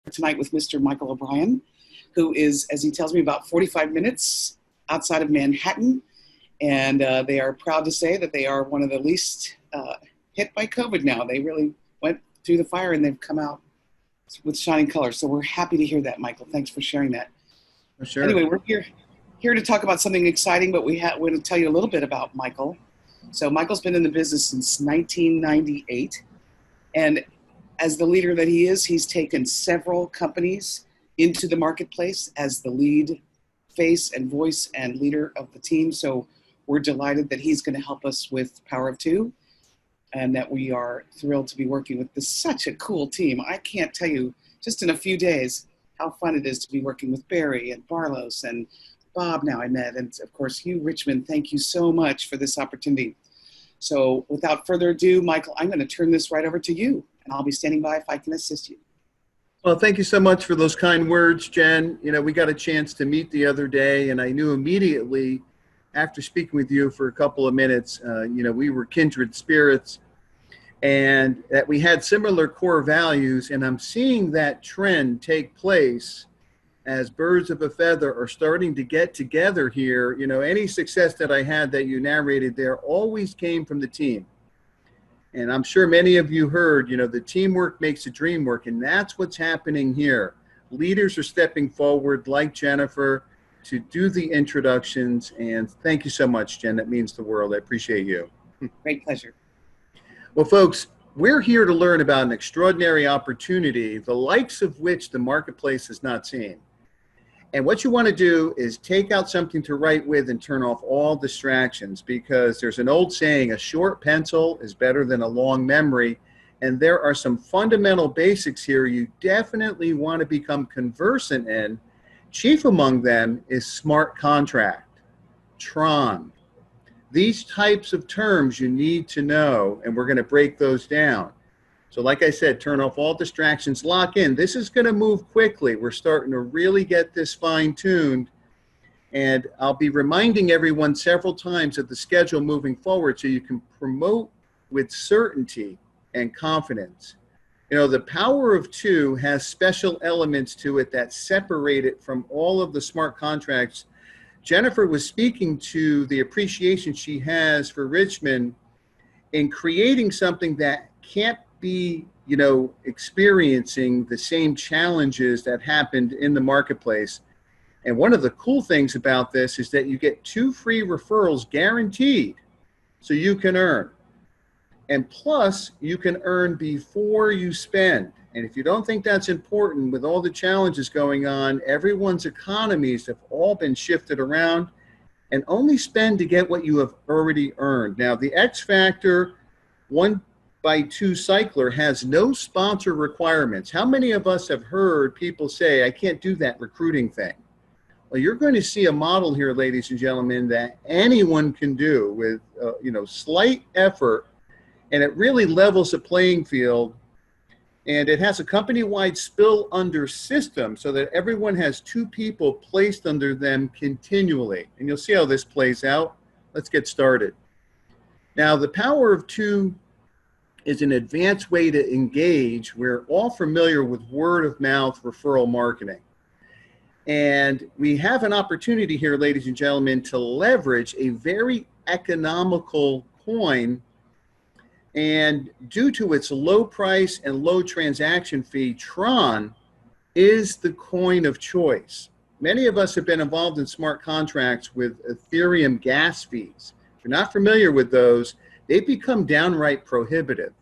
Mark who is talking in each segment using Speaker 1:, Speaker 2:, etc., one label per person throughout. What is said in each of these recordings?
Speaker 1: tonight with Mr. Michael O'Brien, who is, as he tells me, about 45 minutes outside of Manhattan. And they are proud to say that they are one of the least hit by COVID now. They really went through the fire and they've come out with shining colors. So we're happy to hear that, Michael. Thanks for sharing that.
Speaker 2: Sure.
Speaker 1: Anyway, we're here to talk about something exciting, but we want to tell you a little bit about Michael. So Michael's been in the business since 1998. And as the leader that he is, he's taken several companies into the marketplace as the lead face and voice and leader of the team. So we're delighted that he's going to help us with Power of Two, and that we are thrilled to be working with such a cool team. I can't tell you just in a few days how fun it is to be working with Barry and Barlos and Bob now I met, and of course Hugh Richmond. Thank you so much for this opportunity. So without further ado, Michael, I'm going to turn this right over to you, and I'll be standing by if I can assist you.
Speaker 2: Well, thank you so much for those kind words, Jen. You know, we got a chance to meet the other day, and I knew immediately after speaking with you for a couple of minutes, you know, we were kindred spirits and that we had similar core values. And I'm seeing that trend take place as birds of a feather are starting to get together here. You know, any success that I had that you narrated there always came from the team. And I'm sure many of you heard, you know, the teamwork makes the dream work. And that's what's happening here. Leaders are stepping forward like Jennifer to do the introductions. And thank you so much, Jen. That means the world. I appreciate you.
Speaker 1: Great pleasure.
Speaker 2: Well, folks, we're here to learn about an extraordinary opportunity, the likes of which the marketplace has not seen. And what you want to do is take out something to write with and turn off all distractions, because there's an old saying, a short pencil is better than a long memory. And there are some fundamental basics here you definitely want to become conversant in. Chief among them is smart contract, Tron. These types of terms you need to know, and we're going to break those down. So like I said, turn off all distractions, lock in. This is going to move quickly. We're starting to really get this fine-tuned. And I'll be reminding everyone several times of the schedule moving forward so you can promote with certainty and confidence. You know, the Power of Two has special elements to it that separate it from all of the smart contracts. Jennifer was speaking to the appreciation she has for Richmond in creating something that can't be, you know, experiencing the same challenges that happened in the marketplace. And one of the cool things about this is that you get 2 free referrals guaranteed, so you can earn. And plus, you can earn before you spend. And if you don't think that's important, with all the challenges going on, everyone's economies have all been shifted around, and only spend to get what you have already earned. Now, the X Factor 1x2 cycler has no sponsor requirements. How many of us have heard people say, I can't do that recruiting thing? Well, you're going to see a model here, ladies and gentlemen, that anyone can do with, you know, slight effort. And it really levels the playing field, and it has a company-wide spill under system so that everyone has 2 people placed under them continually. And you'll see how this plays out. Let's get started. Now, the Power of Two is an advanced way to engage. We're all familiar with word-of-mouth referral marketing. And we have an opportunity here, ladies and gentlemen, to leverage a very economical coin. And due to its low price and low transaction fee, Tron is the coin of choice. Many of us have been involved in smart contracts with Ethereum gas fees. If you're not familiar with those, they become downright prohibitive.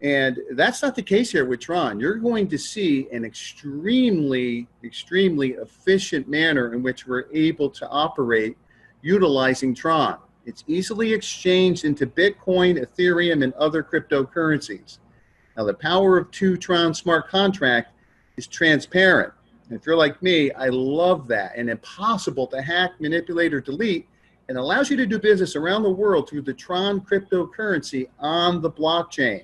Speaker 2: And that's not the case here with Tron. You're going to see an extremely efficient manner in which we're able to operate utilizing Tron. It's easily exchanged into Bitcoin, Ethereum, and other cryptocurrencies. Now, the Power of Two Tron smart contract is transparent. And if you're like me, I love that. And impossible to hack, manipulate, or delete, and allows you to do business around the world through the Tron cryptocurrency on the blockchain.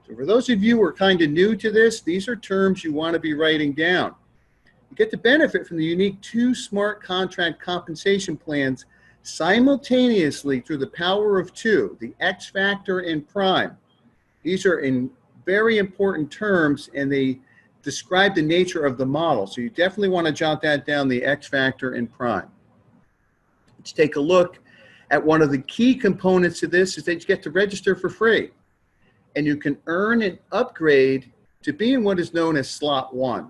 Speaker 2: So for those of you who are kind of new to this, these are terms you want to be writing down. You get to benefit from the unique 2 smart contract compensation plans simultaneously through the Power of Two, the X Factor and Prime. These are in very important terms, and they describe the nature of the model. So you definitely want to jot that down, the X factor and prime. Let's take a look at one of the key components of this is that you get to register for free. And you can earn an upgrade to be in what is known as slot 1.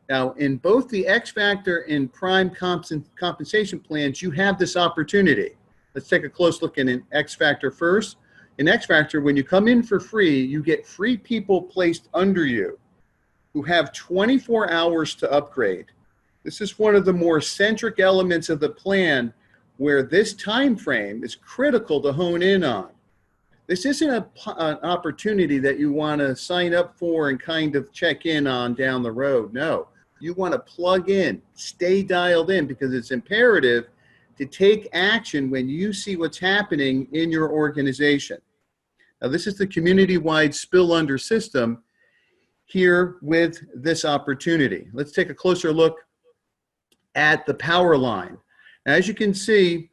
Speaker 2: Now, in both the X factor and prime compensation plans, you have this opportunity. Let's take a close look at an X factor first. In X factor, when you come in for free, you get free people placed under you who have 24 hours to upgrade. This is one of the more centric elements of the plan where this time frame is critical to hone in on. This isn't an opportunity that you want to sign up for and kind of check in on down the road. No, you want to plug in, stay dialed in, because it's imperative to take action when you see what's happening in your organization. Now, this is the community-wide spill under system here with this opportunity. Let's take a closer look at the POWERLINE. Now, as you can see,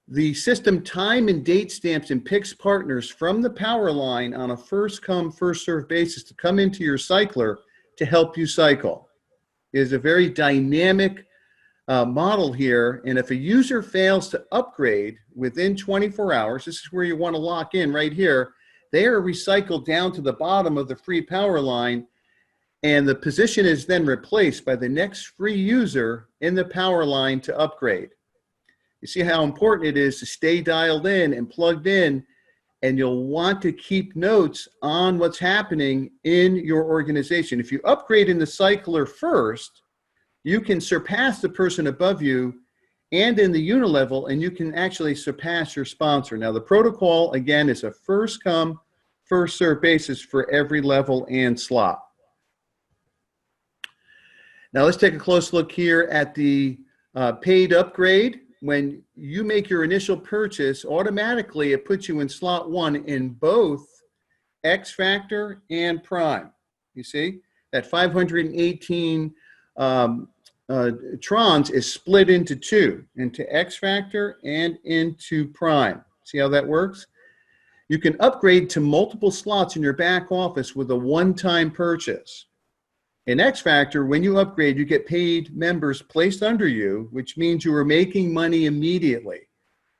Speaker 2: the system time and date stamps and picks partners from the POWERLINE on a first come, first served basis to come into your cycler to help you cycle. It is a very dynamic model here, and if a user fails to upgrade within 24 hours, this is where you want to lock in right here, they are recycled down to the bottom of the free POWERLINE, and the position is then replaced by the next free user in the POWERLINE to upgrade. You see how important it is to stay dialed in and plugged in, and you'll want to keep notes on what's happening in your organization. If you upgrade in the cycler first, you can surpass the person above you and in the UNILEVEL, and you can actually surpass your sponsor. Now, the protocol, again, is a first come, first served basis for every level and slot. Now, let's take a close look here at the paid upgrade. When you make your initial purchase, automatically it puts you in slot 1 in both X factor and prime. You see that 518 Trons is split into 2, into X factor and into prime. See how that works? You can upgrade to multiple slots in your back office with a one-time purchase. In X factor, when you upgrade, you get paid members placed under you, which means you are making money immediately.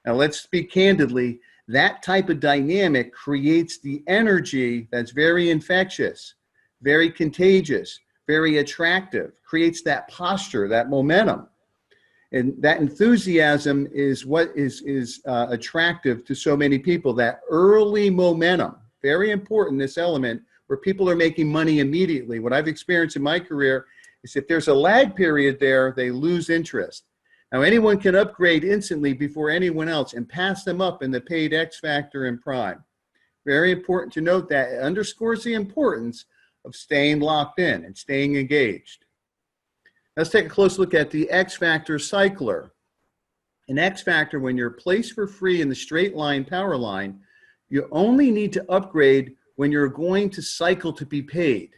Speaker 2: Now, let's speak candidly. That type of dynamic creates the energy that's very infectious, very contagious, very attractive, creates that posture, that momentum. And that enthusiasm is what is attractive to so many people, that early momentum. Very important, this element, where people are making money immediately. What I've experienced in my career is if there's a lag period there, they lose interest. Now, anyone can upgrade instantly before anyone else and pass them up in the paid X factor and prime. Very important to note that. It underscores the importance of staying locked in and staying engaged. Let's take a close look at the X factor cycler. In X factor, when you're placed for free in the STRAIGHTLINE POWERLINE, you only need to upgrade when you're going to cycle to be paid.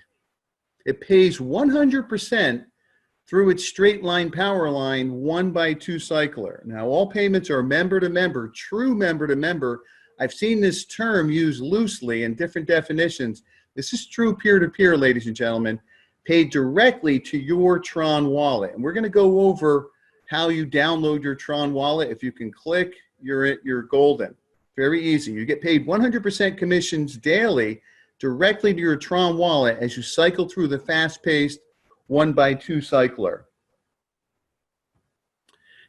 Speaker 2: It pays 100% through its STRAIGHTLINE POWERLINE 1x2 cycler. Now, all payments are member to member, true member to member. I've seen this term used loosely in different definitions. This is true peer-to-peer, ladies and gentlemen, paid directly to your Tron wallet. And we're going to go over how you download your Tron wallet. If you can click, you're golden. Very easy. You get paid 100% commissions daily directly to your Tron wallet as you cycle through the fast-paced 1x2 cycler.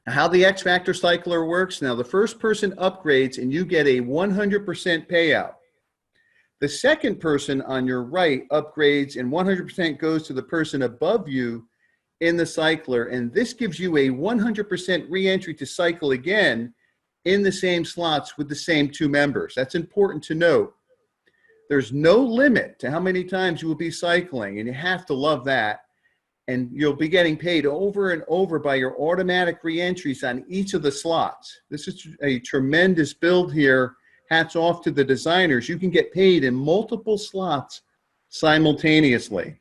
Speaker 2: Now, how the X factor cycler works, now the first person upgrades and you get a 100% payout. The second person on your right upgrades and 100% goes to the person above you in the cycler, and this gives you a 100% re-entry to cycle again in the same slots with the same 2 members. That's important to note. There's no limit to how many times you will be cycling, and you have to love that. And you'll be getting paid over and over by your automatic re-entries on each of the slots. This is a tremendous build here. Hats off to the designers. You can get paid in multiple slots simultaneously.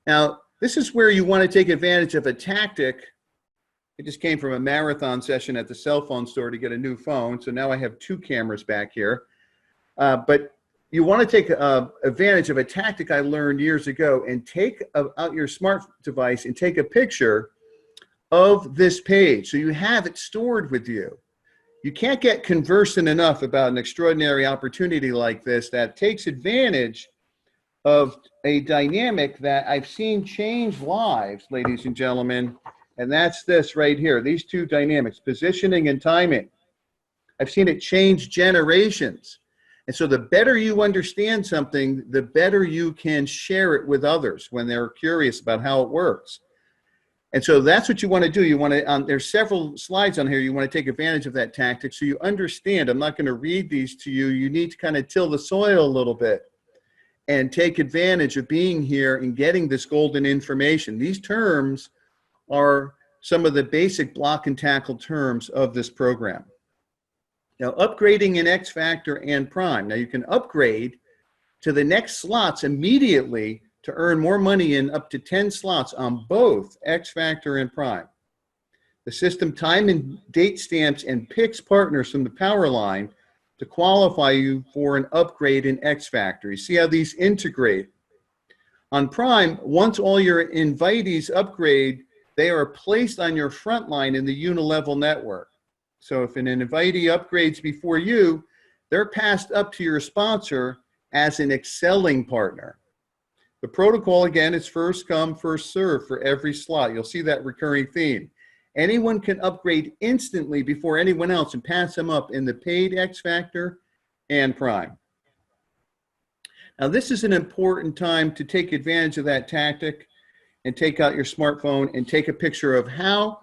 Speaker 2: Now, this is where you want to take advantage of a tactic. I just came from a marathon session at the cell phone store to get a new phone, so now I have 2 cameras back here. But you want to take advantage of a tactic I learned years ago and take out your smart device and take a picture of this page so you have it stored with you. You can't get conversant enough about an extraordinary opportunity like this that takes advantage of a dynamic that I've seen change lives, ladies and gentlemen, and that's this right here, these two dynamics, positioning and timing. I've seen it change generations. And so the better you understand something, the better you can share it with others when they're curious about how it works. And so that's what you want to do. You want to, there's several slides on here. You want to take advantage of that tactic so you understand. I'm not going to read these to you. You need to kind of till the soil a little bit and take advantage of being here and getting this golden information. These terms are some of the basic block and tackle terms of this program. Now, upgrading in X Factor and Prime. Now, you can upgrade to the next slots immediately to earn more money in up to 10 slots on both X Factor and Prime. The system time and date stamps and picks partners from the POWERLINE to qualify you for an upgrade in X Factor. You see how these integrate. On Prime, once all your invitees upgrade, they are placed on your front line in the UNILEVEL network. So if an invitee upgrades before you, they're passed up to your sponsor as an excelling partner. The protocol, again, is first come, first serve for every slot. You'll see that recurring theme. Anyone can upgrade instantly before anyone else and pass them up in the paid X Factor and Prime. Now, this is an important time to take advantage of that tactic and take out your smartphone and take a picture of how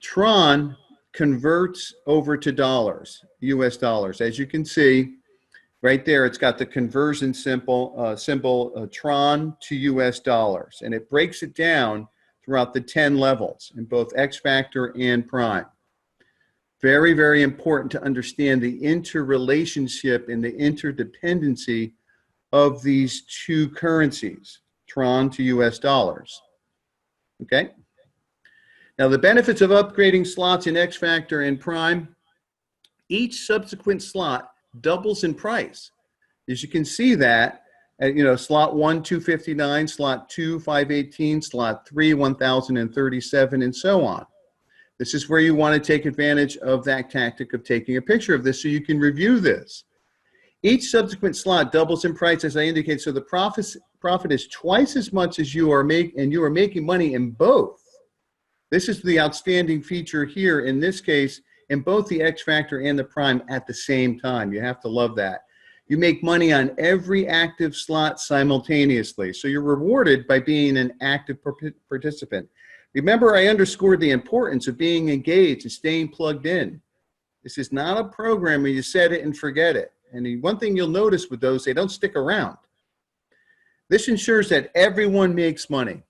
Speaker 2: Tron converts over to dollars, US dollars. As you can see right there, it's got the conversion symbol, Tron to US dollars, and it breaks it down throughout the 10 levels in both X Factor and Prime. Very, very important to understand the interrelationship and the interdependency of these two currencies, Tron to US dollars. Okay? Now, the benefits of upgrading slots in X Factor and Prime, each subsequent slot doubles in price. As you can see that, slot 1, 259, slot 2, 518, slot 3, 1037, and so on. This is where you want to take advantage of that tactic of taking a picture of this so you can review this. Each subsequent slot doubles in price, as I indicated, so the profit is twice as much as you are making, and you are making money in both. This is the outstanding feature here, in this case, in both the X Factor and the Prime at the same time. You have to love that. You make money on every active slot simultaneously, so you're rewarded by being an active participant. Remember, I underscored the importance of being engaged and staying plugged in. This is not a program where you set it and forget it. And the one thing you'll notice with those, they don't stick around. This ensures that everyone makes money.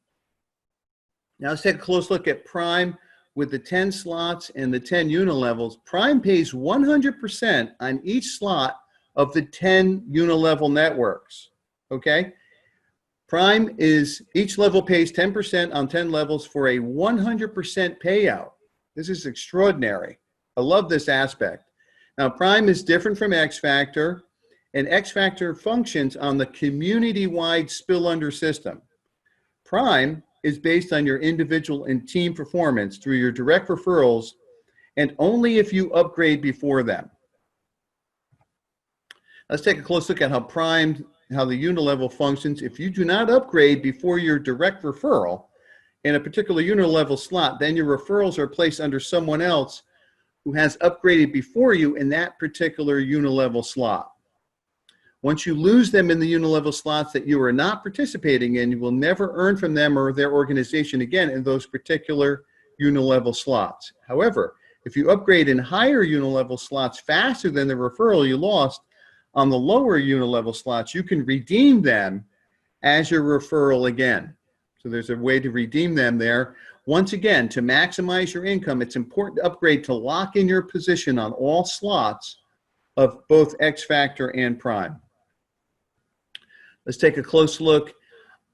Speaker 2: Now let's take a close look at Prime with the 10 slots and the 10 unilevels. Prime pays 100% on each slot of the 10 unilevel networks, okay? Prime is, each level pays 10% on 10 levels for a 100% payout. This is extraordinary. I love this aspect. Now, Prime is different from X Factor, and X Factor functions on the community-wide spill-under system. Prime is based on your individual and team performance through your direct referrals, and only if you upgrade before them. Let's take a close look at how the UNILEVEL functions. If you do not upgrade before your direct referral in a particular UNILEVEL slot, then your referrals are placed under someone else who has upgraded before you in that particular UNILEVEL slot. Once you lose them in the UNILEVEL slots that you are not participating in, you will never earn from them or their organization again in those particular UNILEVEL slots. However, if you upgrade in higher UNILEVEL slots faster than the referral you lost on the lower UNILEVEL slots, you can redeem them as your referral again. So there's a way to redeem them there. Once again, to maximize your income, it's important to upgrade to lock in your position on all slots of both X Factor and Prime. Let's take a close look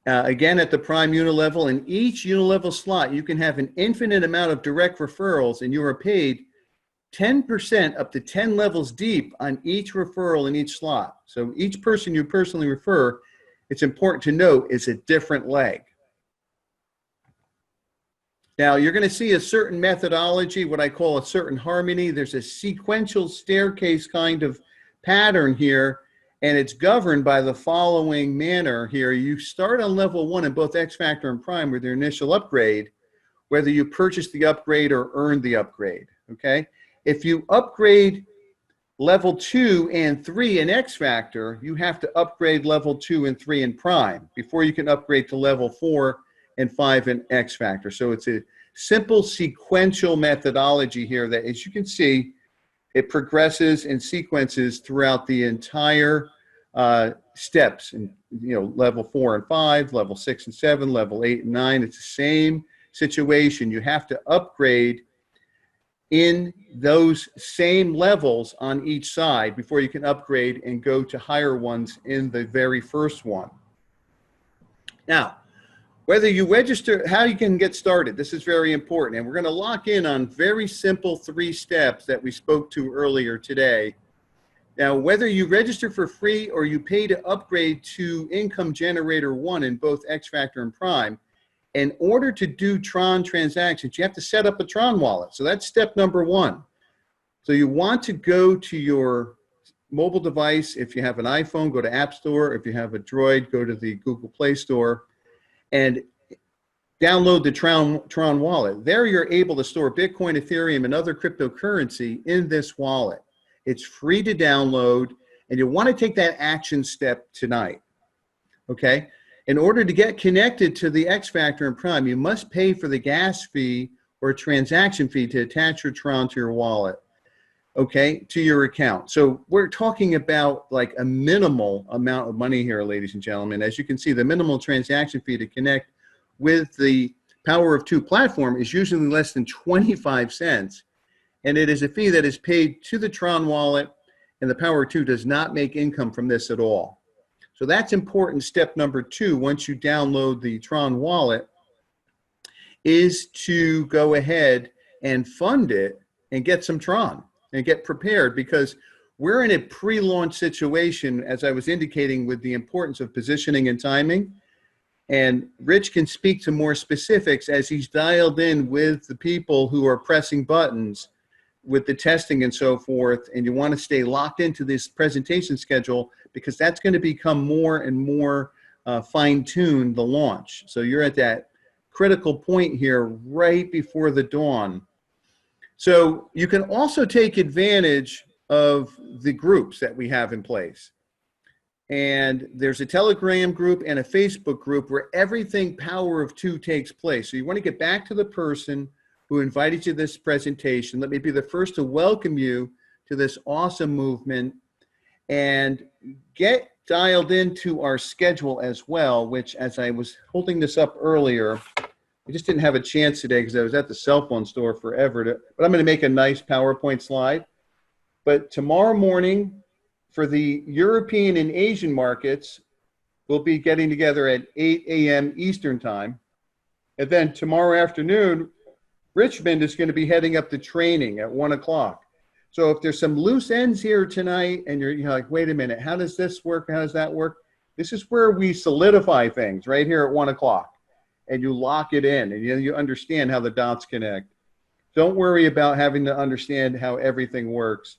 Speaker 2: again at the Prime UNILEVEL. In each UNILEVEL slot, you can have an infinite amount of direct referrals, and you are paid 10% up to 10 levels deep on each referral in each slot. So each person you personally refer, it's important to note, is a different leg. Now, you're going to see a certain methodology, what I call a certain harmony. There's a sequential staircase kind of pattern here, and it's governed by the following manner here. You start on level 1 in both X Factor and Prime with your initial upgrade, whether you purchase the upgrade or earn the upgrade, okay? If you upgrade level 2 and 3 in X Factor, you have to upgrade level 2 and 3 in Prime before you can upgrade to level 4 and 5 in X Factor. So it's a simple sequential methodology here that, as you can see, it progresses and sequences throughout the entire steps. And level 4 and 5, level 6 and 7, level 8 and 9. It's the same situation. You have to upgrade in those same levels on each side before you can upgrade and go to higher ones in the very first one. Now, whether you register, how you can get started, this is very important. And we're going to lock in on very simple 3 steps that we spoke to earlier today. Now, whether you register for free or you pay to upgrade to Income Generator 1 in both X Factor and Prime, in order to do Tron transactions, you have to set up a Tron wallet. So that's step number 1. So you want to go to your mobile device. If you have an iPhone, go to App Store. If you have a Droid, go to the Google Play Store and download the Tron wallet. There you're able to store Bitcoin, Ethereum, and other cryptocurrency in this wallet. It's free to download, and you want to take that action step tonight, okay? In order to get connected to the X Factor and Prime, you must pay for the gas fee or transaction fee to attach your Tron to your wallet, okay, to your account. So we're talking about like a minimal amount of money here, ladies and gentlemen. As you can see, the minimal transaction fee to connect with the Power of Two platform is usually less than 25 cents. And it is a fee that is paid to the Tron wallet, and the Power of Two does not make income from this at all. So that's important. Step number 2, once you download the Tron wallet, is to go ahead and fund it and get some Tron and get prepared, because we're in a pre-launch situation, as I was indicating, with the importance of positioning and timing. And Rich can speak to more specifics as he's dialed in with the people who are pressing buttons with the testing and so forth. And you want to stay locked into this presentation schedule, because that's going to become more and more fine-tuned, the launch. So you're at that critical point here right before the dawn. So you can also take advantage of the groups that we have in place. And there's a Telegram group and a Facebook group where everything Power of Two takes place. So you want to get back to the person who invited you to this presentation. Let me be the first to welcome you to this awesome movement, and get dialed into our schedule as well, which, as I was holding this up earlier, I just didn't have a chance today because I was at the cell phone store forever. But I'm going to make a nice PowerPoint slide. But tomorrow morning, for the European and Asian markets, we'll be getting together at 8 a.m. Eastern time. And then tomorrow afternoon, Richmond is going to be heading up to training at 1 o'clock. So if there's some loose ends here tonight and you're like, wait a minute, how does this work? How does that work? This is where we solidify things right here at 1 o'clock. And you lock it in, and you understand how the dots connect. Don't worry about having to understand how everything works.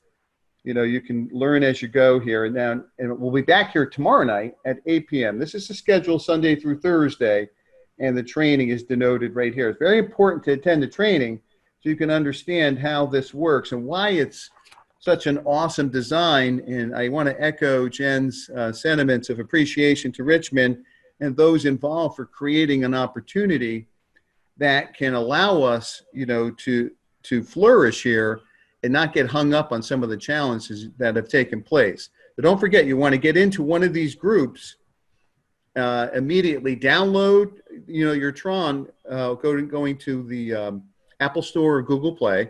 Speaker 2: You can learn as you go here. And we'll be back here tomorrow night at 8 p.m. This is the schedule Sunday through Thursday, and the training is denoted right here. It's very important to attend the training so you can understand how this works and why it's such an awesome design. And I want to echo Jen's sentiments of appreciation to Richmond and those involved for creating an opportunity that can allow us, to flourish here and not get hung up on some of the challenges that have taken place. But don't forget, you want to get into one of these groups immediately. Download, your Tron, going to the Apple Store or Google Play,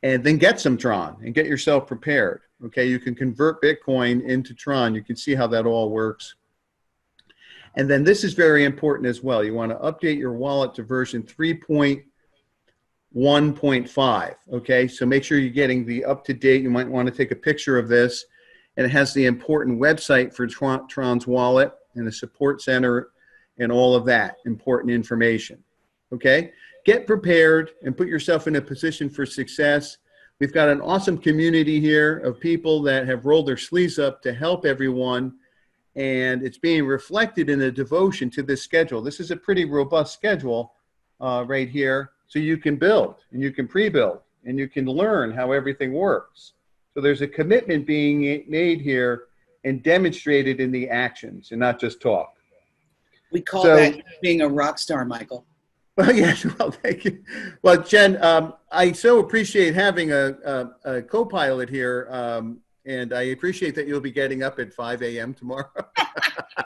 Speaker 2: and then get some Tron and get yourself prepared. Okay, you can convert Bitcoin into Tron. You can see how that all works. And then this is very important as well. You want to update your wallet to version 3.0 1.5. Okay, so make sure you're getting the up-to-date. You might want to take a picture of this. And it has the important website for Tron's wallet and the support center and all of that important information. Okay, get prepared and put yourself in a position for success. We've got an awesome community here of people that have rolled their sleeves up to help everyone. And it's being reflected in the devotion to this schedule. This is a pretty robust schedule right here. So you can build and you can pre-build and you can learn how everything works. So there's a commitment being made here and demonstrated in the actions and not just talk.
Speaker 1: We call that being a rock star, Michael.
Speaker 2: Well, yes. Well, thank you. Well, Jen, I so appreciate having a co-pilot here. And I appreciate that you'll be getting up at 5 a.m. tomorrow.